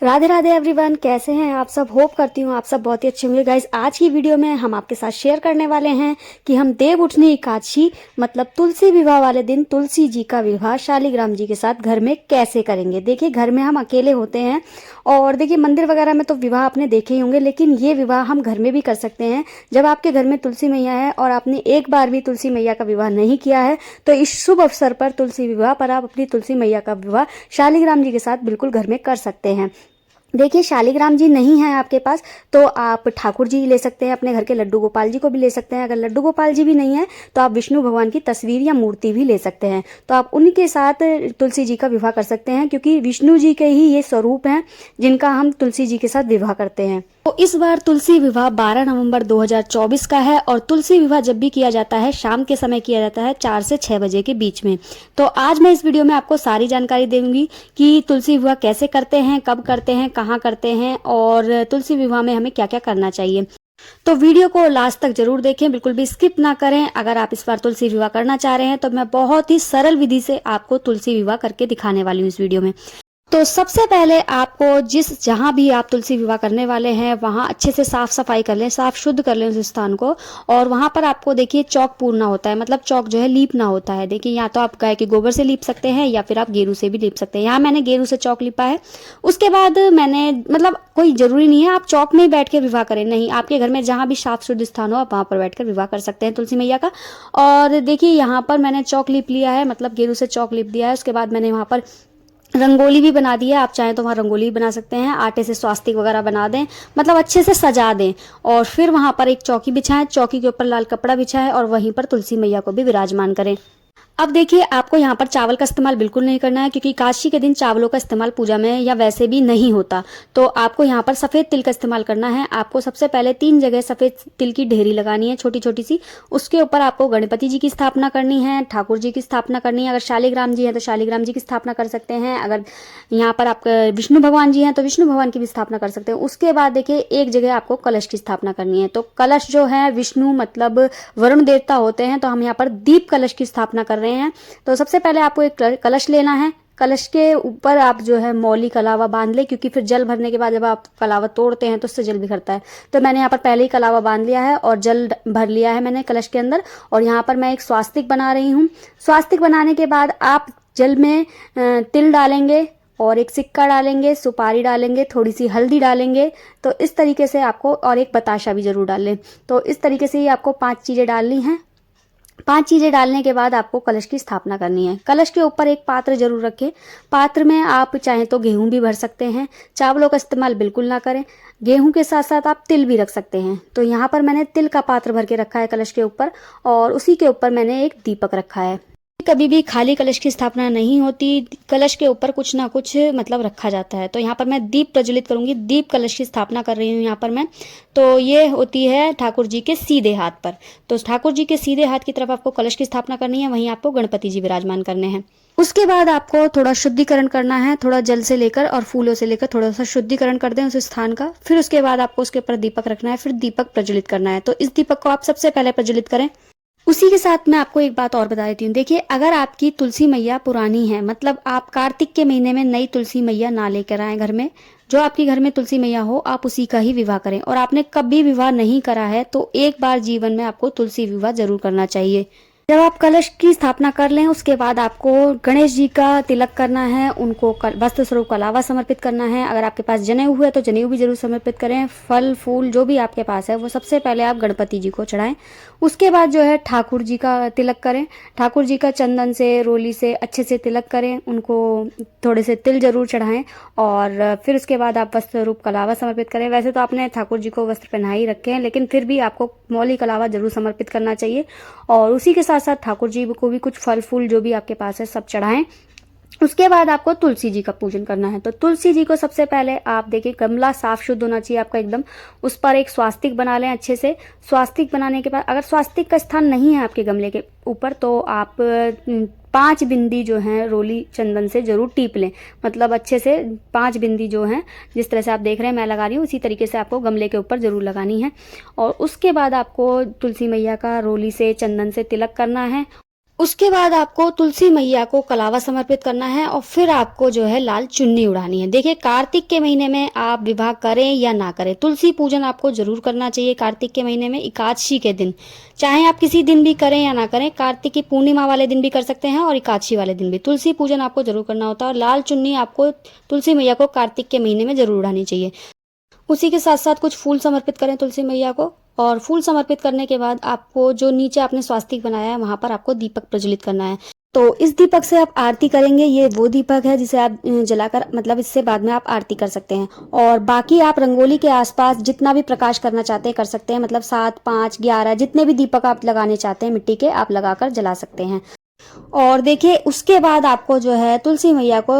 Radhe Radhe everyone, कैसे हैं आप सब। होप करती हूँ आप सब बहुत ही अच्छे होंगे। गाइस, आज की वीडियो में हम आपके साथ शेयर करने वाले हैं कि हम देव उठनी एकादशी मतलब तुलसी विवाह वाले दिन तुलसी जी का विवाह शालिग्राम जी के साथ घर में कैसे करेंगे। देखिए, घर में हम अकेले होते हैं और देखिए मंदिर वगैरह में तो विवाह आपने देखे ही होंगे, लेकिन ये विवाह हम घर में भी कर सकते हैं। जब आपके घर में तुलसी मैया है और आपने एक बार भी तुलसी मैया का विवाह नहीं किया है तो इस शुभ अवसर पर तुलसी विवाह पर आप अपनी तुलसी मैया का विवाह शालिग्राम जी के साथ बिल्कुल घर में कर सकते हैं। देखिए, शालिग्राम जी नहीं है आपके पास तो आप ठाकुर जी ले सकते हैं, अपने घर के लड्डू गोपाल जी को भी ले सकते हैं। अगर लड्डू गोपाल जी भी नहीं है तो आप विष्णु भगवान की तस्वीर या मूर्ति भी ले सकते हैं, तो आप उनके साथ तुलसी जी का विवाह कर सकते हैं, क्योंकि विष्णु जी के ही ये स्वरूप हैं जिनका हम तुलसी जी के साथ विवाह करते हैं। तो इस बार तुलसी विवाह 12 नवंबर 2024 का है और तुलसी विवाह जब भी किया जाता है शाम के समय किया जाता है 4 से 6 बजे के बीच में। तो आज मैं इस वीडियो में आपको सारी जानकारी दूंगी कि तुलसी विवाह कैसे करते हैं, कब करते हैं, कहाँ करते हैं और तुलसी विवाह में हमें क्या क्या करना चाहिए। तो वीडियो को लास्ट तक जरूर देखें, बिल्कुल भी स्किप ना करें। अगर आप इस बार तुलसी विवाह करना चाह रहे हैं तो मैं बहुत ही सरल विधि से आपको तुलसी विवाह करके दिखाने वाली हूँ इस वीडियो में। तो सबसे पहले आपको जहां भी आप तुलसी विवाह करने वाले हैं वहां अच्छे से साफ सफाई कर लें, साफ शुद्ध कर लें उस स्थान को। और वहां पर आपको देखिए चौक पूरना होता है, मतलब चौक जो है लीपना होता है। देखिए, या तो आप गाय के गोबर से लीप सकते हैं या फिर आप गेरू से भी लीप सकते हैं। यहाँ मैंने गेरू से चौक लिपा है। उसके बाद मैंने मतलब कोई जरूरी नहीं है आप चौक में ही बैठ के विवाह करें, नहीं, आपके घर में जहां भी साफ शुद्ध स्थान हो आप वहां पर बैठकर विवाह कर सकते हैं तुलसी मैया का। और देखिए, यहाँ पर मैंने चौक लिप लिया है, मतलब गेरू से चौक लिप दिया है। उसके बाद मैंने वहां पर रंगोली भी बना दी है, आप चाहें तो वहाँ रंगोली भी बना सकते हैं। आटे से स्वास्तिक वगैरह बना दें, मतलब अच्छे से सजा दें। और फिर वहाँ पर एक चौकी बिछाएं, चौकी के ऊपर लाल कपड़ा बिछाएं और वहीं पर तुलसी मैया को भी विराजमान करें। अब देखिए, आपको यहाँ पर चावल का इस्तेमाल बिल्कुल नहीं करना है, क्योंकि एकादशी के दिन चावलों का इस्तेमाल पूजा में या वैसे भी नहीं होता। तो आपको यहाँ पर सफ़ेद तिल का इस्तेमाल करना है। आपको सबसे पहले 3 जगह सफ़ेद तिल की ढेरी लगानी है, छोटी छोटी सी। उसके ऊपर आपको गणपति जी की स्थापना करनी है, ठाकुर जी की स्थापना करनी है। अगर शालिग्राम जी हैं तो शालिग्राम जी की स्थापना कर सकते हैं। अगर यहाँ पर आप विष्णु भगवान जी हैं तो विष्णु भगवान की भी स्थापना कर सकते हैं। उसके बाद देखिए, एक जगह आपको कलश की स्थापना करनी है। तो कलश जो है विष्णु मतलब वरुण देवता होते हैं, तो हम यहाँ पर दीप कलश की स्थापना कर रहे हैं। तो सबसे पहले आपको एक कलश लेना है। कलश के ऊपर आप जो है मौली कलावा बांध ले, क्योंकि फिर जल भरने के बाद जब आप कलावा तोड़ते हैं तो उससे जल बिखरता है। तो मैंने यहाँ पर पहले ही कलावा बांध लिया है और जल भर लिया है मैंने कलश के अंदर। और यहाँ पर मैं एक स्वास्तिक बना रही हूँ। स्वास्तिक बनाने के बाद आप जल में तिल डालेंगे और एक सिक्का डालेंगे, सुपारी डालेंगे, थोड़ी सी हल्दी डालेंगे। तो इस तरीके से आपको, और एक बताशा भी जरूर डाल लें। तो इस तरीके से ही आपको 5 चीज़ें डालनी हैं। 5 चीज़ें डालने के बाद आपको कलश की स्थापना करनी है। कलश के ऊपर एक पात्र जरूर रखें। पात्र में आप चाहें तो गेहूं भी भर सकते हैं, चावलों का इस्तेमाल बिल्कुल ना करें। गेहूं के साथ साथ आप तिल भी रख सकते हैं। तो यहाँ पर मैंने तिल का पात्र भर के रखा है कलश के ऊपर, और उसी के ऊपर मैंने एक दीपक रखा है। कभी भी खाली कलश की स्थापना नहीं होती, कलश के ऊपर कुछ ना कुछ मतलब रखा जाता है। तो यहाँ पर मैं दीप प्रज्वलित करूंगी, दीप कलश की स्थापना कर रही हूँ यहाँ पर मैं। तो ये होती है ठाकुर जी के सीधे हाथ पर। तो ठाकुर जी के सीधे हाथ की तरफ आपको कलश की स्थापना करनी है, वहीं आपको गणपति जी विराजमान करने हैं। उसके बाद आपको थोड़ा शुद्धिकरण करना है, थोड़ा जल से लेकर और फूलों से लेकर थोड़ा सा शुद्धिकरण कर दें उस स्थान का। फिर उसके बाद आपको उसके ऊपर दीपक रखना है, फिर दीपक प्रज्वलित करना है। तो इस दीपक को आप सबसे पहले प्रज्वलित करें। उसी के साथ मैं आपको एक बात और बता देती हूँ। देखिए, अगर आपकी तुलसी मैया पुरानी है, मतलब आप कार्तिक के महीने में नई तुलसी मैया ना लेकर आए घर में, जो आपके घर में तुलसी मैया हो आप उसी का ही विवाह करें। और आपने कभी विवाह नहीं करा है तो एक बार जीवन में आपको तुलसी विवाह जरूर करना चाहिए। जब आप कलश की स्थापना कर लें उसके बाद आपको गणेश जी का तिलक करना है, उनको वस्त्र स्वरूप कलावा समर्पित करना है। अगर आपके पास जनेऊ है तो जनेऊ भी जरूर समर्पित करें। फल फूल जो भी आपके पास है वो सबसे पहले आप गणपति जी को चढ़ाएं। उसके बाद जो है ठाकुर जी का तिलक करें। ठाकुर जी का चंदन से, रोली से अच्छे से तिलक करें, उनको थोड़े से तिल जरूर चढ़ाएं। और फिर उसके बाद आप वस्त्र स्वरूप कलावा समर्पित करें। वैसे तो आपने ठाकुर जी को वस्त्र पहना ही रखे हैं, लेकिन फिर भी आपको मौली कलावा जरूर समर्पित करना चाहिए। और उसी के साथ साथ ठाकुर जी को भी कुछ फल फूल जो भी आपके पास है सब चढ़ाएं। उसके बाद आपको तुलसी जी का पूजन करना है। तो तुलसी जी को सबसे पहले आप देखिए, गमला साफ शुद्ध होना चाहिए आपका एकदम। उस पर एक स्वास्तिक बना लें अच्छे से। स्वास्तिक बनाने के बाद अगर स्वास्तिक का स्थान नहीं है आपके गमले के ऊपर तो आप 5 बिंदी जो हैं रोली चंदन से जरूर टीप लें। मतलब अच्छे से 5 बिंदी जो हैं, जिस तरह से आप देख रहे हैं मैं लगा रही हूँ, उसी तरीके से आपको गमले के ऊपर जरूर लगानी है। और उसके बाद आपको तुलसी मैया का रोली से चंदन से तिलक करना है। उसके बाद आपको तुलसी मैया को कलावा समर्पित करना है और फिर आपको जो है लाल चुन्नी उड़ानी है। देखिए कार्तिक के महीने में आप विवाह करें या ना करें, तुलसी पूजन आपको जरूर करना चाहिए कार्तिक के महीने में, एकादशी के दिन। चाहे आप किसी दिन भी करें या ना करें, कार्तिक की पूर्णिमा वाले दिन भी कर सकते हैं और एकादशी वाले दिन भी तुलसी पूजन आपको जरूर करना होता है। और लाल चुन्नी आपको तुलसी मैया को कार्तिक के महीने में जरूर उड़ानी चाहिए। उसी के साथ साथ कुछ फूल समर्पित करें तुलसी मैया को। और फूल समर्पित करने के बाद आपको जो नीचे आपने स्वास्तिक बनाया है वहां पर आपको दीपक प्रज्वलित करना है। तो इस दीपक से आप आरती करेंगे। ये वो दीपक है जिसे आप जलाकर मतलब इससे बाद में आप आरती कर सकते हैं। और बाकी आप रंगोली के आसपास जितना भी प्रकाश करना चाहते हैं कर सकते हैं, मतलब 7, 5, 11 जितने भी दीपक आप लगाने चाहते हैं मिट्टी के आप लगाकर जला सकते हैं। और देखिए उसके बाद आपको जो है तुलसी मैया को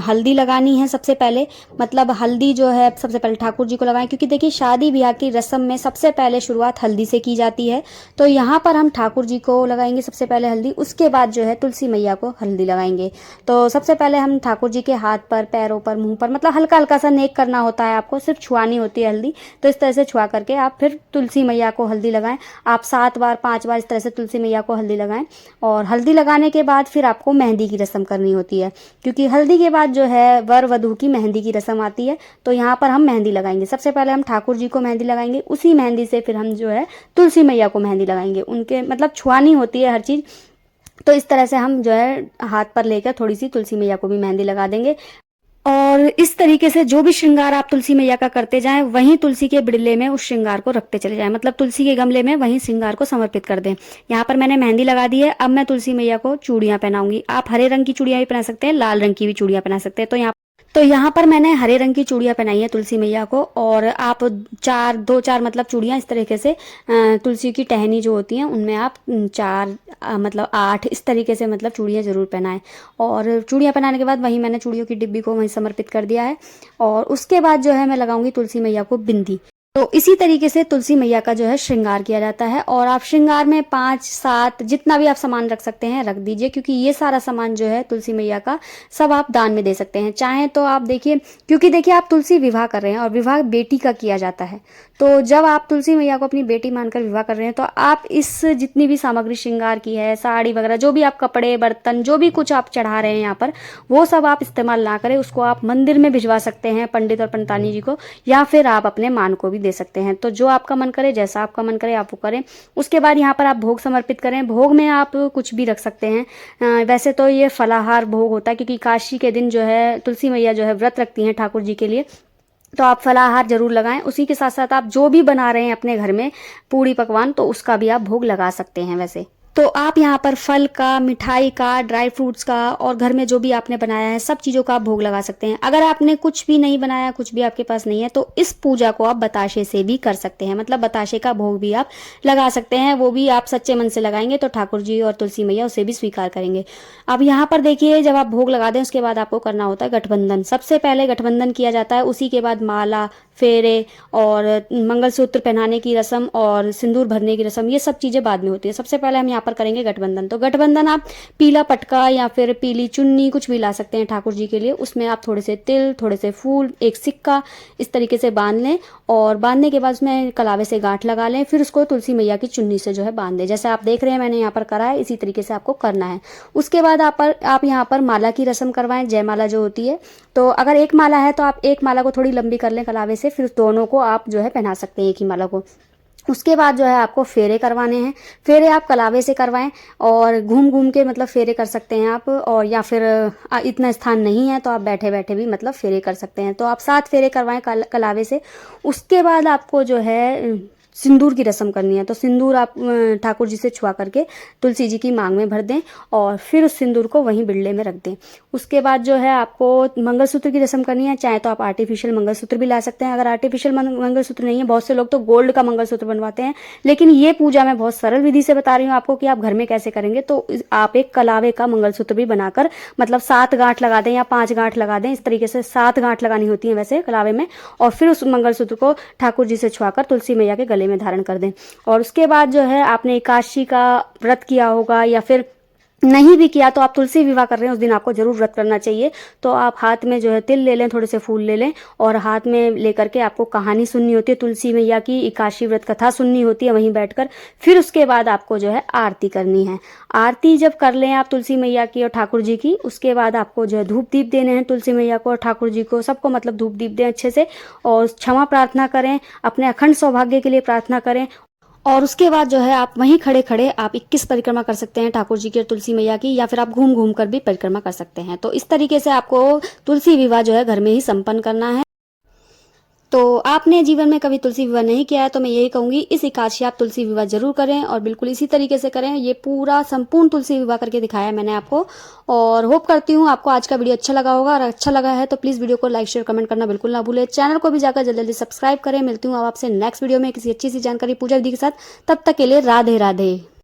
हल्दी लगानी है सबसे पहले। मतलब हल्दी जो है सबसे पहले ठाकुर जी को लगाएं, क्योंकि देखिए शादी ब्याह की रस्म में सबसे पहले शुरुआत हल्दी से की जाती है। तो यहाँ पर हम ठाकुर जी को लगाएंगे सबसे पहले हल्दी, उसके बाद जो है तुलसी मैया को हल्दी लगाएंगे। तो सबसे पहले हम ठाकुर जी के हाथ पर, पैरों पर, मुंह पर, मतलब हल्का हल्का सा नेक करना होता है, आपको सिर्फ छुआनी होती है हल्दी। तो इस तरह से छुआ करके आप फिर तुलसी मैया को हल्दी लगाएं। आप 7 बार 5 बार इस तरह से तुलसी मैया को हल्दी लगाएं। और हल्दी लगाने के बाद फिर आपको मेहंदी की रस्म करनी होती है, क्योंकि हल्दी के बाद जो है वर वधू की मेहंदी की रस्म आती है। तो यहाँ पर हम मेहंदी लगाएंगे। सबसे पहले हम ठाकुर जी को मेहंदी लगाएंगे, उसी मेहंदी से फिर हम जो है तुलसी मैया को मेहंदी लगाएंगे। उनके मतलब छुआनी होती है हर चीज। तो इस तरह से हम जो है हाथ पर लेकर थोड़ी सी तुलसी मैया को भी मेहंदी लगा देंगे। और इस तरीके से जो भी श्रृंगार आप तुलसी मैया का करते जाएं, वहीं तुलसी के बिड़ले में उस श्रृंगार को रखते चले जाएं। मतलब तुलसी के गमले में वहीं श्रृंगार को समर्पित कर दें। यहाँ पर मैंने मेहंदी लगा दी है। अब मैं तुलसी मैया को चूड़ियां पहनाऊंगी। आप हरे रंग की चूड़ियां भी पहना सकते हैं, लाल रंग की भी चूड़ियां पहना सकते हैं। तो यहाँ पर मैंने हरे रंग की चूड़ियां पहनाई है तुलसी मैया को। और आप 2-4 मतलब चूड़ियां इस तरीके से तुलसी की टहनी जो होती हैं उनमें आप 4 मतलब 8 इस तरीके से मतलब चूड़ियां जरूर पहनाएं। और चूड़ियां पहनाने के बाद वहीं मैंने चूड़ियों की डिब्बी को वहीं समर्पित कर दिया है। और उसके बाद जो है मैं लगाऊंगी तुलसी मैया को बिंदी। तो इसी तरीके से तुलसी मैया का जो है श्रृंगार किया जाता है। और आप श्रृंगार में 5-7 जितना भी आप सामान रख सकते हैं रख दीजिए, क्योंकि ये सारा सामान जो है तुलसी मैया का सब आप दान में दे सकते हैं। चाहे तो आप देखिए, क्योंकि देखिए आप तुलसी विवाह कर रहे हैं और विवाह बेटी का किया जाता है। तो जब आप तुलसी मैया को अपनी बेटी मानकर विवाह कर रहे हैं तो आप इस जितनी भी सामग्री श्रृंगार की है, साड़ी वगैरह जो भी आप कपड़े बर्तन जो भी कुछ आप चढ़ा रहे हैं यहाँ पर, वो सब आप इस्तेमाल ना करें। उसको आप मंदिर में भिजवा सकते हैं पंडित और पंडितानी जी को, या फिर आप अपने मान को भी दे सकते हैं। तो जो आपका मन करे, जैसा आपका मन करे आप वो करें। उसके बाद यहाँ पर आप भोग समर्पित करें। भोग में आप कुछ भी रख सकते हैं। वैसे तो ये फलाहार भोग होता है, क्योंकि काशी के दिन जो है तुलसी मैया जो है व्रत रखती हैं ठाकुर जी के लिए। तो आप फलाहार जरूर लगाएं। उसी के साथ साथ आप जो भी बना रहे हैं अपने घर में पूड़ी पकवान, तो उसका भी आप भोग लगा सकते हैं। वैसे तो आप यहाँ पर फल का, मिठाई का, ड्राई फ्रूट्स का और घर में जो भी आपने बनाया है सब चीज़ों का आप भोग लगा सकते हैं। अगर आपने कुछ भी नहीं बनाया, कुछ भी आपके पास नहीं है, तो इस पूजा को आप बताशे से भी कर सकते हैं। मतलब बताशे का भोग भी आप लगा सकते हैं। वो भी आप सच्चे मन से लगाएंगे तो ठाकुर जी और तुलसी मैया उसे भी स्वीकार करेंगे। अब यहाँ पर देखिए, जब आप भोग लगा दें उसके बाद आपको करना होता है गठबंधन। सबसे पहले गठबंधन किया जाता है, उसी के बाद माला, फेरे और मंगलसूत्र पहनाने की रस्म और सिंदूर भरने की रस्म, ये सब चीजें बाद में होती है। सबसे पहले हम यहाँ पर करेंगे गठबंधन। तो गठबंधन आप पीला पटका या फिर पीली चुन्नी कुछ भी ला सकते हैं ठाकुर जी के लिए। उसमें आप थोड़े से तिल, थोड़े से फूल, एक सिक्का इस तरीके से बांध लें। और बांधने के बाद उसमें कलावे से गांठ लगा लें। फिर उसको तुलसी मैया की चुन्नी से जो है बांध दें। जैसे आप देख रहे हैं मैंने यहाँ पर करा है, इसी तरीके से आपको करना है। उसके बाद आप यहाँ पर माला की रस्म करवाएं, जयमाला जो होती है। तो अगर एक माला है तो आप एक माला को थोड़ी लंबी कर लें कलावे से, फिर दोनों को आप जो है पहना सकते हैं एक ही माला को। उसके बाद जो है आपको फेरे करवाने हैं। फेरे आप कलावे से करवाएं और घूम घूम के मतलब फेरे कर सकते हैं आप। और या फिर इतना स्थान नहीं है तो आप बैठे बैठे भी मतलब फेरे कर सकते हैं। तो आप 7 फेरे करवाएं कलावे से। उसके बाद आपको जो है सिंदूर की रस्म करनी है। तो सिंदूर आप ठाकुर जी से छुआ करके तुलसी जी की मांग में भर दें और फिर उस सिंदूर को वहीं बिड़ले में रख दें। उसके बाद जो है आपको मंगलसूत्र की रस्म करनी है। चाहे तो आप आर्टिफिशियल मंगलसूत्र भी ला सकते हैं। अगर आर्टिफिशियल मंगलसूत्र नहीं है, बहुत से लोग तो गोल्ड का मंगलसूत्र बनवाते हैं, लेकिन ये पूजा मैं बहुत सरल विधि से बता रही हूँ आपको कि आप घर में कैसे करेंगे। तो आप एक कलावे का मंगलसूत्र भी बनाकर मतलब 7 गांठ लगा दें या 5 गांठ लगा दें। इस तरीके से 7 गांठ लगानी होती है वैसे कलावे में। और फिर उस मंगलसूत्र को ठाकुर जी से छुआकर तुलसी मैया के गले में धारण कर दें। और उसके बाद जो है आपने एकादशी का व्रत किया होगा या फिर नहीं भी किया तो आप तुलसी विवाह कर रहे हैं उस दिन आपको जरूर व्रत करना चाहिए। तो आप हाथ में जो है तिल ले लें, थोड़े से फूल ले लें और हाथ में लेकर के आपको कहानी सुननी होती है तुलसी मैया की, एकादशी व्रत कथा सुननी होती है वहीं बैठकर। फिर उसके बाद आपको जो है आरती करनी है। आरती जब कर लें आप तुलसी मैया की और ठाकुर जी की, उसके बाद आपको जो है धूप दीप देने हैं तुलसी मैया को और ठाकुर जी को, सबको मतलब धूप दीप दें अच्छे से और क्षमा प्रार्थना करें, अपने अखंड सौभाग्य के लिए प्रार्थना करें। और उसके बाद जो है आप वहीं खड़े खड़े आप 21 परिक्रमा कर सकते हैं ठाकुर जी की और तुलसी मैया की, या फिर आप घूम घूम कर भी परिक्रमा कर सकते हैं। तो इस तरीके से आपको तुलसी विवाह जो है घर में ही संपन्न करना है। तो आपने जीवन में कभी तुलसी विवाह नहीं किया है तो मैं यही कहूंगी इस एकादशी आप तुलसी विवाह जरूर करें और बिल्कुल इसी तरीके से करें। ये पूरा संपूर्ण तुलसी विवाह करके दिखाया है मैंने आपको, और होप करती हूँ आपको आज का वीडियो अच्छा लगा होगा। और अच्छा लगा है तो प्लीज़ वीडियो को लाइक शेयर कमेंट करना बिल्कुल ना भूलें। चैनल को भी जाकर जल्दी जल्दी सब्सक्राइब करें। मिलती हूँ अब आपसे नेक्स्ट वीडियो में किसी अच्छी सी जानकारी पूजा विधि के साथ। तब तक के लिए राधे राधे।